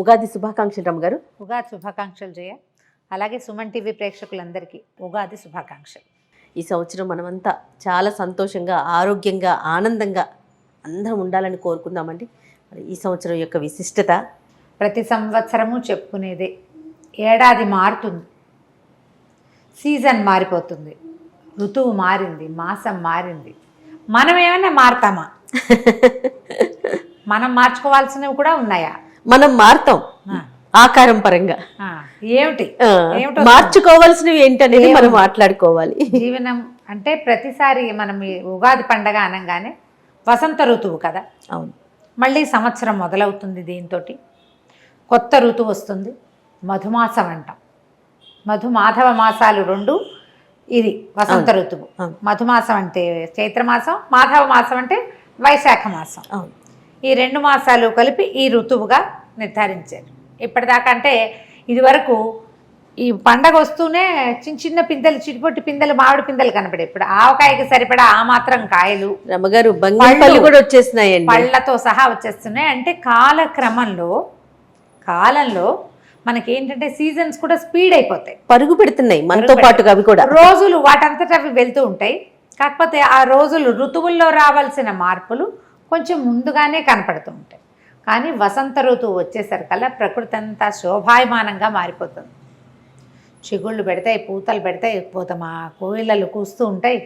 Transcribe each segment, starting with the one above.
ఉగాది శుభాకాంక్షలు రమ్మగారు. ఉగాది శుభాకాంక్షలు జయ. అలాగే సుమన్ టీవీ ప్రేక్షకులందరికీ ఉగాది శుభాకాంక్షలు. ఈ సంవత్సరం మనమంతా చాలా సంతోషంగా, ఆరోగ్యంగా, ఆనందంగా అందరం ఉండాలని కోరుకుందామండి. మరి ఈ సంవత్సరం యొక్క విశిష్టత ప్రతి సంవత్సరము చెప్పుకునేదే, ఏడాది మారుతుంది, సీజన్ మారిపోతుంది, ఋతువు మారింది, మాసం మారింది. మనం ఏమైనా మారుతామా? మనం మార్చుకోవాల్సినవి కూడా ఉన్నాయా? మనం మారుతాం ఆకారం పరంగా. ఏమిటి మార్చుకోవాల్సినవి ఏంటనేది మనం మాట్లాడుకోవాలి. జీవనం అంటే ప్రతిసారి మనం ఈ ఉగాది పండగ అనగానే వసంత ఋతువు కదా. అవును. మళ్ళీ సంవత్సరం మొదలవుతుంది, దీంతో కొత్త ఋతువు వస్తుంది. మధుమాసం అంటాం. మధుమాధవ మాసాలు రెండు. ఇది వసంత ఋతువు. మధుమాసం అంటే చైత్రమాసం, మాధవ మాసం అంటే వైశాఖ మాసం. ఈ రెండు మాసాలు కలిపి ఈ ఋతువుగా నిర్ధారించారు. ఇప్పటిదాకా అంటే ఇదివరకు ఈ పండగ వస్తూనే చిన్న చిన్న పిందెలు, చిటిపొట్టి పిందెలు, మామిడి పిందెలు కనపడే. ఇప్పుడు ఆవకాయకి సరిపడా ఆ మాత్రం కాయలు, రమ్మగారు బంగాళపళ్ళు కూడా వచ్చేస్తున్నాయండి, పళ్ళతో సహా వచ్చేస్తున్నాయి. అంటే కాలంలో మనకేంటంటే సీజన్స్ కూడా స్పీడ్ అయిపోతాయి, పరుగు పెడుతున్నాయి మనతో పాటుగా. అవి కూడా రోజులు వాటంతట అవి వెళ్తూ ఉంటాయి. కాకపోతే ఆ రోజులు ఋతువుల్లో రావాల్సిన మార్పులు కొంచెం ముందుగానే కనపడుతూ ఉంటాయి. కానీ వసంత ఋతువు వచ్చేసరికల్లా ప్రకృతి అంతా శోభాయమానంగా మారిపోతుంది. చిగుళ్ళు పెడతాయి, పూతలు పెడతాయి, మా కోయిలలు కూస్తూ ఉంటాయి.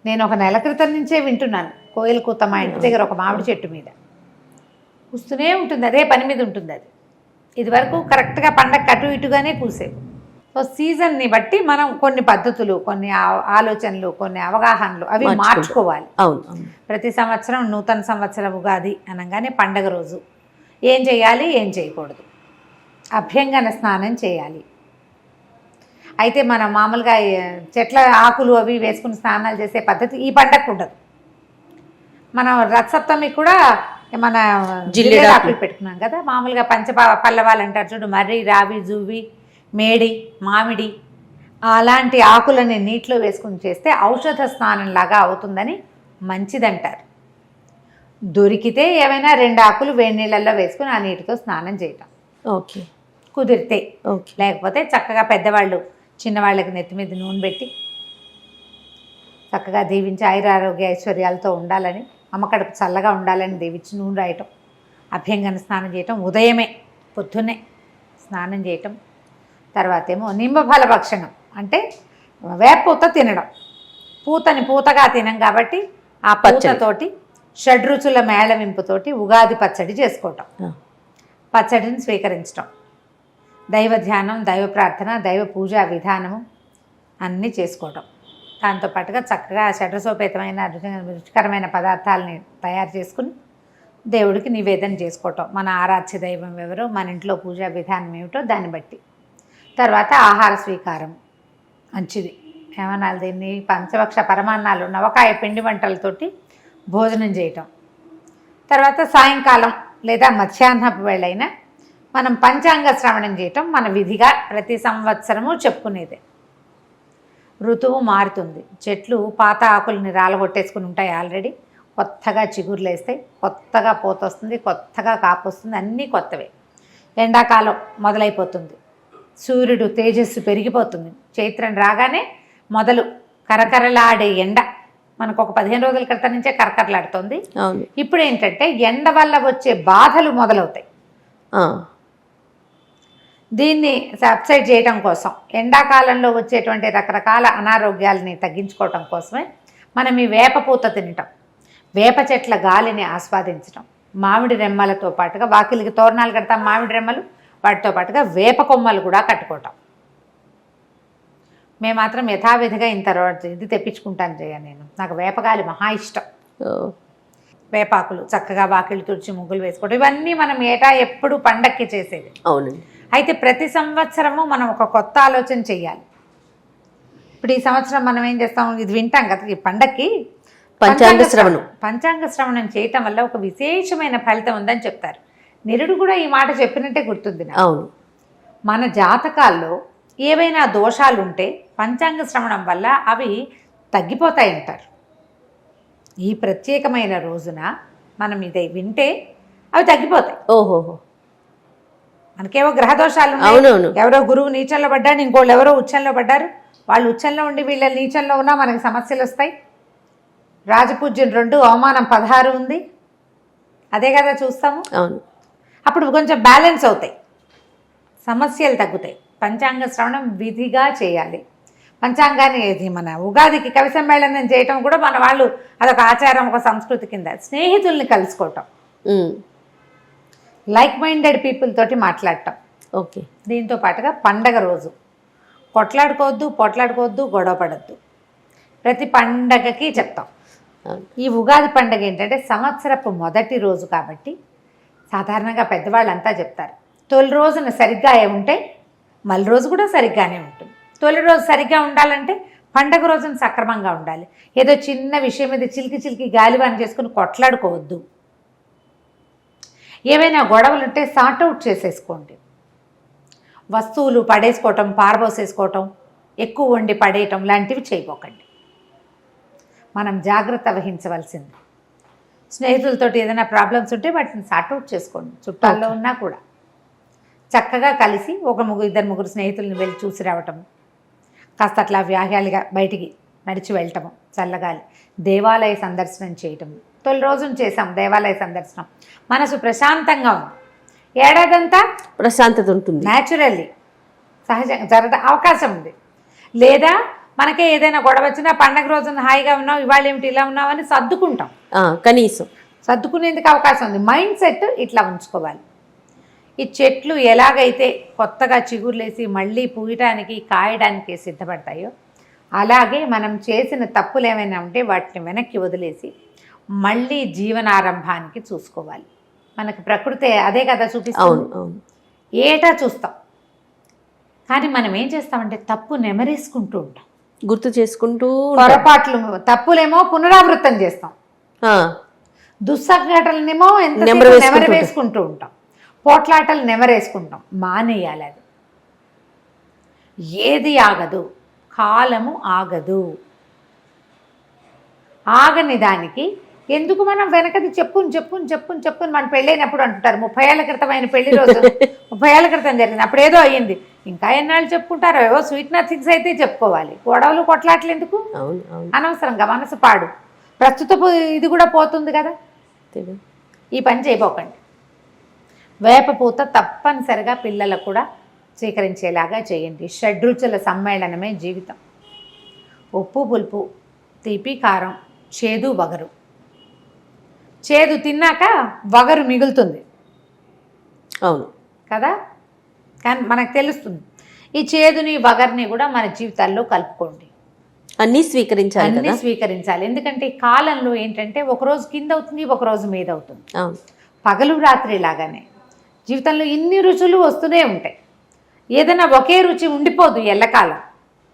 నేను ఒక నెల క్రితం నుంచే వింటున్నాను కోయిల కూత. మా ఇంటి దగ్గర ఒక మామిడి చెట్టు మీద కూస్తూనే ఉంటుంది, అదే పని మీద ఉంటుంది అది. ఇదివరకు కరెక్ట్గా పండగ అటు ఇటుగానే కూసేవి. సో సీజన్ని బట్టి మనం కొన్ని పద్ధతులు, కొన్ని ఆలోచనలు, కొన్ని అవగాహనలు అవి మార్చుకోవాలి. ప్రతి సంవత్సరం నూతన సంవత్సరం ఉగాది అనగానే పండగ రోజు ఏం చేయాలి, ఏం చేయకూడదు, అభ్యంగన స్నానం చేయాలి. అయితే మనం మామూలుగా చెట్ల ఆకులు అవి వేసుకుని స్నానాలు చేసే పద్ధతి ఈ పండగకు ఉండదు. మనం రథసప్తమికి కూడా మన జిల్లేడు ఆకులు పెట్టుకున్నాం కదా. మామూలుగా పల్లవాలు అంటారు చూడు, మర్రి, రావి, జువ్వి, మేడి, మామిడి అలాంటి ఆకులని నీటిలో వేసుకుని చేస్తే ఔషధ స్నానం లాగా అవుతుందని మంచిదంటారు. దొరికితే ఏమైనా 2 ఆకులు వేడి నీళ్ళల్లో వేసుకుని ఆ నీటితో స్నానం చేయటం ఓకే, కుదిరితే. లేకపోతే చక్కగా పెద్దవాళ్ళు చిన్నవాళ్ళకి నెత్తి మీద నూనె పెట్టి చక్కగా దీవించి ఆయురారోగ్య ఐశ్వర్యాలతో ఉండాలని, అమ్మకడుపు చల్లగా ఉండాలని దీవించి నూనె రాయటం, అభ్యంగన స్నానం చేయటం, ఉదయమే పొద్దున్నే స్నానం చేయటం. తర్వాత ఏమో నింబఫల భక్షణం అంటే వేపూత తినడం. పూతని పూతగా తినం కాబట్టి ఆ పూతతోటి షడ్రుచుల మేళవింపుతోటి ఉగాది పచ్చడి చేసుకోవటం, పచ్చడిని స్వీకరించటం, దైవ ధ్యానం, దైవ ప్రార్థన, దైవ పూజా విధానము అన్నీ చేసుకోవటం. దాంతోపాటుగా చక్కగా షడ్రసోపేతమైన రుచికరమైన పదార్థాలని తయారు చేసుకుని దేవుడికి నివేదన చేసుకోవటం. మన ఆరాధ్య దైవం ఎవరో, మన ఇంట్లో పూజా విధానం ఏమిటో దాన్ని బట్టి. తర్వాత ఆహార స్వీకారం మంచిది. ఏమనాలి దీన్ని, పంచభక్ష పరమాన్నాలు, నవకాయ పిండి వంటలతోటి భోజనం చేయటం. తర్వాత సాయంకాలం లేదా మధ్యాహ్నపు వేళైనా మనం పంచాంగ శ్రవణం చేయటం మన విధిగా ప్రతి సంవత్సరము చెప్పుకునేదే. ఋతువు మారుతుంది, చెట్లు పాత ఆకుల్ని రాలగొట్టేసుకుని ఉంటాయి ఆల్రెడీ, కొత్తగా చిగుర్లు వేస్తాయి, కొత్తగా పూత వస్తుంది, కొత్తగా కాపు వస్తుంది, అన్నీ కొత్తవే. ఎండాకాలం మొదలైపోతుంది, సూర్యుడు తేజస్సు పెరిగిపోతుంది. చైత్రం రాగానే మొదలు కరకరలాడే ఎండ మనకు ఒక 15 రోజుల క్రితం నుంచే కరకరలాడుతుంది. ఇప్పుడు ఏంటంటే ఎండ వల్ల వచ్చే బాధలు మొదలవుతాయి. దీన్ని సబ్సైడ్ చేయడం కోసం, ఎండాకాలంలో వచ్చేటువంటి రకరకాల అనారోగ్యాలని తగ్గించుకోవటం కోసమే మనం ఈ వేప పూత తినటం, వేప చెట్ల గాలిని ఆస్వాదించటం, మామిడి రెమ్మలతో పాటుగా వాకిలికి తోరణాలు కడతాం, మామిడి రెమ్మలు, వాటితో పాటుగా వేప కొమ్మలు కూడా కట్టుకోవటం. మేము మాత్రం యథావిధిగా ఇంత ఇది తెప్పించుకుంటాను జయ. నేను, నాకు వేపగాలి మహా ఇష్టం. వేపాకులు చక్కగా వాకిళ్ళు తుడిచి ముగ్గులు వేసుకోవడం, ఇవన్నీ మనం ఏటా ఎప్పుడు పండక్కి చేసేది. అవునండి. అయితే ప్రతి సంవత్సరము మనం ఒక కొత్త ఆలోచన చెయ్యాలి. ఇప్పుడు ఈ సంవత్సరం మనం ఏం చేస్తాం, ఇది వింటాం కదా ఈ పండక్కి, పంచాంగ శ్రవణం చేయటం వల్ల ఒక విశేషమైన ఫలితం ఉందని చెప్తారు. నిరుడు కూడా ఈ మాట చెప్పినట్టే గుర్తుంది నాకు. అవును. మన జాతకాల్లో ఏవైనా దోషాలు ఉంటే పంచాంగ శ్రవణం వల్ల అవి తగ్గిపోతాయి అంటారు. ఈ ప్రత్యేకమైన రోజున మనం ఇది వింటే అవి తగ్గిపోతాయి. ఓహోహో. మనకేవో గ్రహదోషాలు ఉన్నాయి. అవునవును. ఎవరో గురువు నీచంలో పడ్డాడు, ఇంకోళ్ళు ఎవరో ఉచ్చంలో పడ్డారు. వాళ్ళు ఉచ్చంలో ఉండి వీళ్ళ నీచంలో ఉన్నా మనకి సమస్యలు వస్తాయి. రాజపూజ్యం 2, అవమానం 16 ఉంది. అదే కదా చూస్తాము. అవును. అప్పుడు కొంచెం బ్యాలెన్స్ అవుతాయి, సమస్యలు తగ్గుతాయి. పంచాంగ శ్రవణం విధిగా చేయాలి. పంచాంగాన్ని ఇది మన ఉగాదికి కవి సమ్మేళనం చేయటం కూడా మన వాళ్ళు అదొక ఆచారం, ఒక సంస్కృతి కింద. స్నేహితుల్ని కలుసుకోవటం, లైక్ మైండెడ్ పీపుల్ తోటి మాట్లాడటం. ఓకే. దీంతో పాటుగా పండగ రోజు పోట్లాడుకోవద్దు, గొడవ పడద్దు. ప్రతి పండగకి చెప్తాం. ఈ ఉగాది పండగ ఏంటంటే సంవత్సరపు మొదటి రోజు కాబట్టి సాధారణంగా పెద్దవాళ్ళంతా చెప్తారు, తొలి రోజున సరిగ్గా ఉంటే మళ్ళీ రోజు కూడా సరిగ్గానే ఉంటుంది. తొలి రోజు సరిగ్గా ఉండాలంటే పండగ రోజున సక్రమంగా ఉండాలి. ఏదో చిన్న విషయం మీద చిలికి గాలివాన్ చేసుకుని కొట్లాడుకోవద్దు. ఏవైనా గొడవలు ఉంటే సార్ట్అవుట్ చేసేసుకోండి. వస్తువులు పడేసుకోవటం, పారబోసేసుకోవటం, ఎక్కువ వండి పడేయటం లాంటివి చేయబోకండి. మనం జాగ్రత్త వహించవలసింది. స్నేహితులతోటి ఏదైనా ప్రాబ్లమ్స్ ఉంటే వాటిని సార్ట్అవుట్ చేసుకోండి. చుట్టాల్లో ఉన్నా కూడా చక్కగా కలిసి ఒక ఇద్దరు ముగ్గురు స్నేహితులను వెళ్ళి చూసి రావటం, కాస్త అట్లా వ్యాహ్యాలుగా బయటికి నడిచి వెళ్ళటము, చల్లగాలి, దేవాలయ సందర్శనం చేయటం. తొలి రోజున చేసాం దేవాలయ సందర్శనం, మనసు ప్రశాంతంగా ఉంది. ఏడాదంతా ప్రశాంతత ఉంటుంది, న్యాచురల్లీ సహజంగా జరగడం అవకాశం ఉంది. లేదా మనకే ఏదైనా గొడవ వచ్చినా పండగ రోజున హాయిగా ఉన్నాం, ఇవాళ ఏమిటి ఇలా ఉన్నాం అని సర్దుకుంటాం. కనీసం సర్దుకునేందుకు అవకాశం ఉంది. మైండ్ సెట్ ఇట్లా ఉంచుకోవాలి. ఈ చెట్లు ఎలాగైతే కొత్తగా చిగుర్లేసి మళ్ళీ పూయటానికి కాయడానికి సిద్ధపడతాయో అలాగే మనం చేసిన తప్పులు ఏమైనా ఉంటే వాటిని వెనక్కి వదిలేసి మళ్ళీ జీవనారంభానికి చూసుకోవాలి. మనకు ప్రకృతి అదే కదా చూపిస్తుంది. ఏటా చూస్తాం, కానీ మనం ఏం చేస్తామంటే తప్పు నెమరేసుకుంటూ ఉంటాం, గుర్తు చేసుకుంటూ పొరపాట్లు తప్పులేమో పునరావృతం చేస్తాం, దుస్సంఘటనలేమో ఎంత నెమరేసుకుంటూ ఉంటాం, పోట్లాటలు నెమరేసుకుంటాం. మానేయాలి. అది ఏది ఆగదు, కాలము ఆగదు. ఆగని దానికి ఎందుకు మనం వెనకది చెప్పుని మన పెళ్ళైనప్పుడు అంటుంటారు 30 ఏళ్ల క్రితం అయిన పెళ్లి రోజు 30 ఏళ్ల క్రితం జరిగింది, అప్పుడు ఏదో అయ్యింది, ఇంకా ఎన్నాళ్ళు చెప్పుకుంటారో. ఏవో స్వీట్ నథింగ్స్ అయితే చెప్పుకోవాలి. గొడవలు కొట్లాట్లు ఎందుకు అనవసరంగా, మనసు పాడు. ప్రస్తుతపు ఇది కూడా పోతుంది కదా. ఈ పని చేయబోకండి. వేపపూత తప్పనిసరిగా పిల్లలకు కూడా స్వీకరించేలాగా చేయండి. షడ్రుచుల సమ్మేళనమే జీవితం. ఉప్పు పులుపు, తీపి కారం, చేదు వగరు. చేదు తిన్నాక వగరు మిగులుతుంది, అవును కదా. కానీ మనకు తెలుస్తుంది. ఈ చేదుని వగర్ని కూడా మన జీవితాల్లో కలుపుకోండి. అన్నీ స్వీకరించాలి. ఎందుకంటే ఈ కాలంలో ఏంటంటే ఒకరోజు కింద అవుతుంది, ఒకరోజు మీద అవుతుంది. పగలు రాత్రి లాగానే జీవితంలో ఇన్ని రుచులు వస్తూనే ఉంటాయి. ఏదైనా ఒకే రుచి ఉండిపోదు ఎల్లకాలం,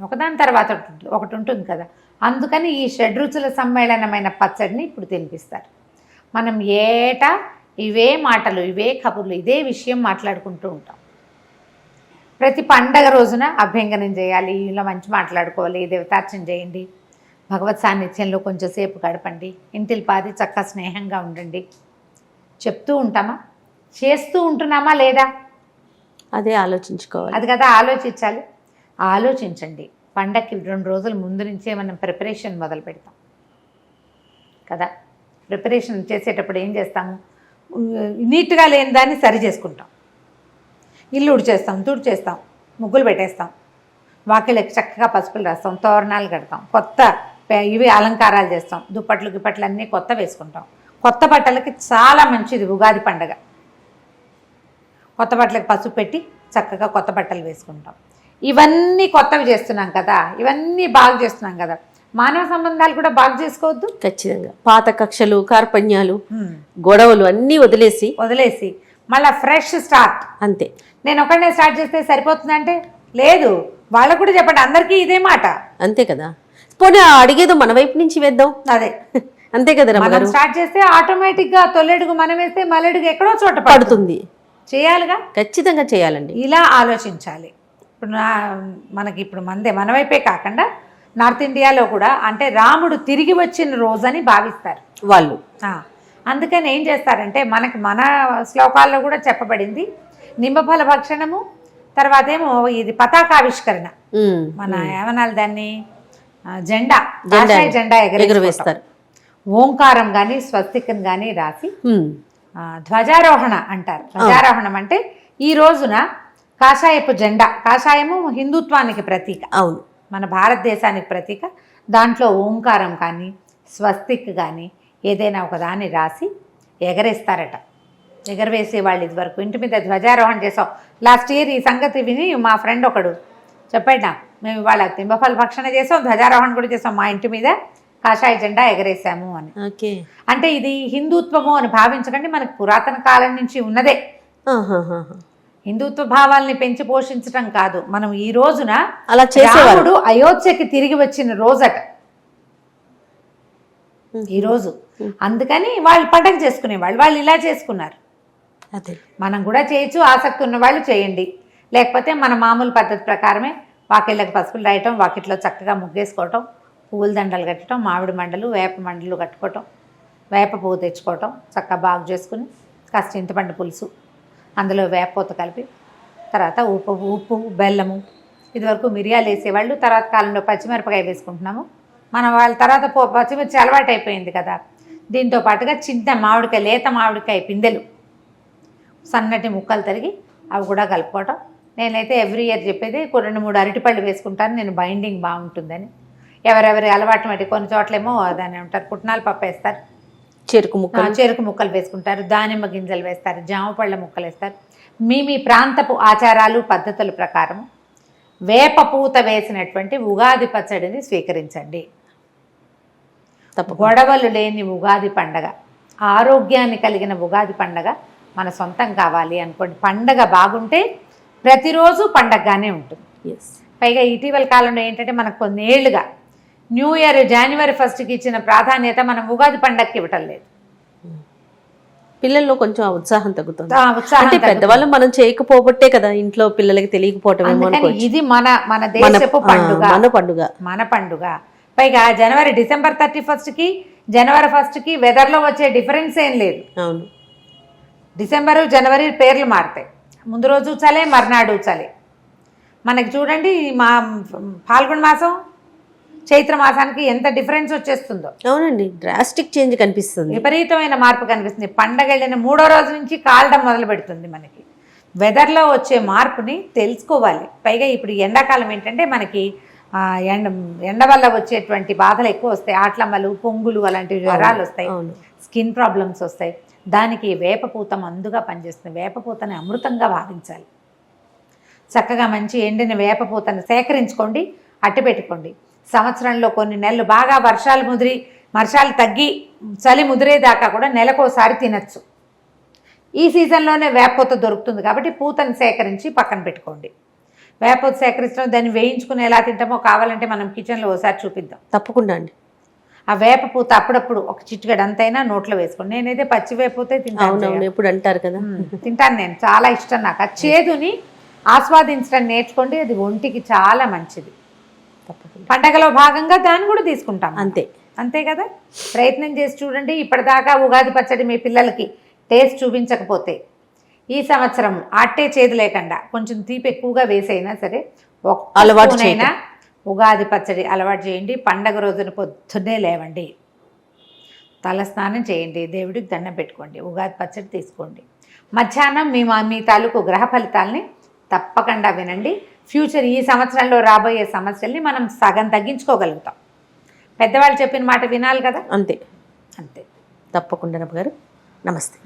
ఒకదాని తర్వాత ఒకటి ఉంటుంది కదా. అందుకని ఈ షడ్రుచుల సమ్మేళనమైన పచ్చడిని ఇప్పుడు తినిపిస్తారు. మనం ఏటా ఇవే మాటలు, ఇవే కబుర్లు, ఇదే విషయం మాట్లాడుకుంటూ ఉంటాం. ప్రతి పండగ రోజున అభ్యంగనం చేయాలి, ఇలా మంచి మాట్లాడుకోవాలి, దేవతార్చన చేయండి, భగవత్ సాన్నిధ్యంలో కొంచెంసేపు గడపండి, ఇంటిల్ పాది చక్కగా స్నేహంగా ఉండండి. చెప్తూ ఉంటామా, చేస్తూ ఉంటున్నామా లేదా, అదే ఆలోచించుకోవాలి. అది కదా ఆలోచించాలి. ఆలోచించండి. పండగకి 2 రోజుల ముందు నుంచే మనం ప్రిపరేషన్ మొదలు పెడతాం కదా. ప్రిపరేషన్ చేసేటప్పుడు ఏం చేస్తాము, నీట్గా లేని దాన్ని సరి చేసుకుంటాం. ఇల్లు ఉడిచేస్తాం, తుడిచేస్తాం, ముగ్గులు పెట్టేస్తాం, వాకిళ్ళకి చక్కగా పసుపులు రాస్తాం, తోరణాలు కడతాం, కొత్త ఇవి అలంకారాలు చేస్తాం, దుప్పట్లు గిప్పట్లు అన్నీ కొత్త వేసుకుంటాం. కొత్త బట్టలకి చాలా మంచిది ఉగాది పండగ. కొత్త బట్టలకి పసుపు పెట్టి చక్కగా కొత్త బట్టలు వేసుకుంటాం. ఇవన్నీ కొత్తవి చేస్తున్నాం కదా, ఇవన్నీ బాగు చేస్తున్నాం కదా. మానవ సంబంధాలు కూడా బాగు చేసుకోవద్దు. ఖచ్చితంగా పాత కక్షలు, కార్పణ్యాలు, గొడవలు అన్నీ వదిలేసి మళ్ళీ ఫ్రెష్ స్టార్ట్. అంతే. నేను ఒకటే స్టార్ట్ చేస్తే సరిపోతుందంటే లేదు, వాళ్ళకు కూడా చెప్పండి. అందరికీ ఇదే మాట. అంతే కదా. పోనీ అడిగేదో మన వైపు నుంచి వేద్దాం. అదే అంతే కదా. మనం స్టార్ట్ చేస్తే ఆటోమేటిక్గా తొలెడుగు మనం వేస్తే మల్లెడుగు ఎక్కడో చోట పడుతుంది. చేయాలిగా, ఖచ్చితంగా చేయాలండి. ఇలా ఆలోచించాలి. ఇప్పుడు మనకి ఇప్పుడు మన వైపే కాకుండా నార్త్ ఇండియాలో కూడా అంటే రాముడు తిరిగి వచ్చిన రోజని భావిస్తారు వాళ్ళు. అందుకని ఏం చేస్తారంటే మన శ్లోకాల్లో కూడా చెప్పబడింది, నింబఫల భక్షణము, తర్వాత ఏమో ఇది పతాకావిష్కరణ, ఉమ్, మన ఏమనాలి దాన్ని, జెండా, కాషాయ జెండా ఎగురవేస్తారు. ఓంకారం కానీ స్వస్తికం కానీ రాసి ఉమ్, ధ్వజారోహణ అంటారు. ధ్వజారోహణం అంటే ఈ రోజున కాషాయపు జెండా, కాషాయము హిందుత్వానికి ప్రతీక, అవును, మన భారతదేశానికి ప్రతీక. దాంట్లో ఓంకారం కానీ స్వస్తిక్ కానీ ఏదైనా ఒక దాన్ని రాసి ఎగరేస్తారట. ఎగరవేసే వాళ్ళు ఇదివరకు ఇంటి మీద ధ్వజారోహణ చేసాం. లాస్ట్ ఇయర్ ఈ సంగతి విని మా ఫ్రెండ్ ఒకడు చెప్పాడు నాకు, మేము ఇవాళ నింబఫల భక్షణ చేసాం, ధ్వజారోహణ కూడా చేసాం, మా ఇంటి మీద కాషాయ జెండా ఎగరేసాము అని. ఓకే, అంటే ఇది హిందుత్వము అని భావించకండి, మనకు పురాతన కాలం నుంచి ఉన్నదే. ఆహాహాహా. హిందుత్వ భావాల్ని పెంచి పోషించటం కాదు. మనం ఈ రోజున అలా చేసేవారు. రాముడు అయోధ్యకి తిరిగి వచ్చిన రోజట ఈరోజు, అందుకని వాళ్ళు పండగ చేసుకునేవాళ్ళు, వాళ్ళు ఇలా చేసుకున్నారు. అదే, మనం కూడా చేయొచ్చు, ఆసక్తి ఉన్న వాళ్ళు చేయండి. లేకపోతే మన మామూలు పద్ధతి ప్రకారమే వాకిళ్ళకి పసుపులు రాయటం, వాకిట్లో చక్కగా ముగ్గేసుకోవటం, పువ్వుల దండలు కట్టడం, మామిడి మండలు వేప మండలు కట్టుకోవటం, వేప పువ్వు తెచ్చుకోవటం, చక్కగా బాగు చేసుకుని కాస్త చింతపండు పులుసు, అందులో వేపపోత కలిపి, తర్వాత ఉప్పు బెల్లము, ఇదివరకు మిరియాలు వేసేవాళ్ళు, తర్వాత కాలంలో పచ్చిమిరపకాయ వేసుకుంటున్నాము మనం. వాళ్ళ తర్వాత పచ్చిమిర్చి అలవాటు అయిపోయింది కదా. దీంతో పాటుగా చిన్న మామిడికాయ, లేత మామిడికాయ పిందెలు సన్నటి ముక్కలు తరిగి అవి కూడా కలుపుకోవటం. నేనైతే ఎవ్రీ ఇయర్ చెప్పేది 2-3 అరటిపళ్ళు వేసుకుంటాను, నేను బైండింగ్ బాగుంటుందని. ఎవరెవరి అలవాటు మట్టి, కొన్ని చోట్లేమో దాన్ని ఏమంటారు పుట్నాల పప్పు వేస్తారు, చెరుకు ముక్కలు వేసుకుంటారు, దానిమ్మ గింజలు వేస్తారు, జామ పళ్ళ ముక్కలు వేస్తారు. మీ ప్రాంతపు ఆచారాలు పద్ధతుల ప్రకారం వేప పూత వేసినటువంటి ఉగాది పచ్చడిని స్వీకరించండి. గొడవలు లేని ఉగాది పండగ, ఆరోగ్యాన్ని కలిగిన ఉగాది పండగ మన సొంతం కావాలి అనుకోండి. పండగ బాగుంటే ప్రతిరోజు పండగగానే ఉంటుంది. పైగా ఇటీవల కాలంలో ఏంటంటే మనకు కొన్నేళ్లుగా న్యూ ఇయర్ జనవరి 1కి ఇచ్చిన ప్రాధాన్యత మనం ఉగాది పండగకి ఇవ్వటం లేదు. పిల్లల్లో కొంచెం ఉత్సాహం తగ్గుతుంది. అంటే పెద్దవాళ్ళు మనం చేయకపోబట్టే కదా ఇంట్లో పిల్లలకి తెలియకపోవటం. ఇది మన దేశపు పండుగ, మన పండుగ. పైగా డిసెంబర్ 31కి జనవరి 1కి వెదర్లో వచ్చే డిఫరెన్స్ ఏం లేదు. అవును, డిసెంబరు జనవరి పేర్లు మారుతాయి, ముందు రోజు చలే మర్నాడు చలే. మనకి చూడండి మా ఫాల్గుణ మాసం చైత్ర మాసానికి ఎంత డిఫరెన్స్ వచ్చేస్తుందో. అవునండి, డ్రాస్టిక్ చేంజ్ కనిపిస్తుంది, విపరీతమైన మార్పు కనిపిస్తుంది. పండగ వెళ్ళిన 3వ రోజు నుంచి కాలడం మొదలు పెడుతుంది. మనకి వెదర్లో వచ్చే మార్పుని తెలుసుకోవాలి. పైగా ఇప్పుడు ఎండాకాలం ఏంటంటే మనకి ఎండ వల్ల వచ్చేటువంటి బాధలు ఎక్కువ వస్తాయి, ఆట్లమ్మలు, పొంగులు, అలాంటి జ్వరాలు వస్తాయి, స్కిన్ ప్రాబ్లమ్స్ వస్తాయి. దానికి వేపపూత మందుగా పనిచేస్తుంది. వేపపూతని అమృతంగా భావించాలి. చక్కగా మంచి ఎండిన వేపపూతను సేకరించుకోండి, అట్టి పెట్టుకోండి. సంవత్సరంలో కొన్ని నెలలు బాగా వర్షాలు తగ్గి చలి ముదిరేదాకా కూడా నెలకోసారి తినచ్చు. ఈ సీజన్లోనే వేపపూత దొరుకుతుంది కాబట్టి పూతను సేకరించి పక్కన పెట్టుకోండి. వేపపూత సేకరించడం, దాన్ని వేయించుకుని ఎలా తింటామో కావాలంటే మనం కిచెన్లో ఒకసారి చూపిద్దాం. తప్పకుండా అండి. ఆ వేపపూత అప్పుడప్పుడు ఒక చిటికెడు అంతైనా నోట్లో వేసుకోండి. నేనైతే పచ్చి వేపపోతే తింటాను, ఎప్పుడు అంటారు కదా, తింటాను నేను, చాలా ఇష్టం నాకు. ఆ చేదుని ఆస్వాదించడం నేర్చుకోండి, అది ఒంటికి చాలా మంచిది. పండగలో భాగంగా దాన్ని కూడా తీసుకుంటాం, అంతే కదా. ప్రయత్నం చేసి చూడండి. ఇప్పటిదాకా ఉగాది పచ్చడి మీ పిల్లలకి టేస్ట్ చూపించకపోతే ఈ సంవత్సరం అట్టే చేదు లేకుండా కొంచెం తీపి ఎక్కువగా వేసైనా సరే ఒక్కనైనా ఉగాది పచ్చడి అలవాటు చేయండి. పండగ రోజున పొద్దున్నే లేవండి, తల స్నానం చేయండి, దేవుడికి దండం పెట్టుకోండి, ఉగాది పచ్చడి తీసుకోండి. మధ్యాహ్నం మీ తాలూకు గ్రహ ఫలితాలని తప్పకుండా వినండి. ఫ్యూచర్ ఈ సంవత్సరంలో రాబోయే సమస్యల్ని మనం సగం తగ్గించుకోగలుగుతాం. పెద్దవాళ్ళు చెప్పిన మాట వినాలి కదా. అంతే. తప్పకుండా రమ్మ గారు. నమస్తే.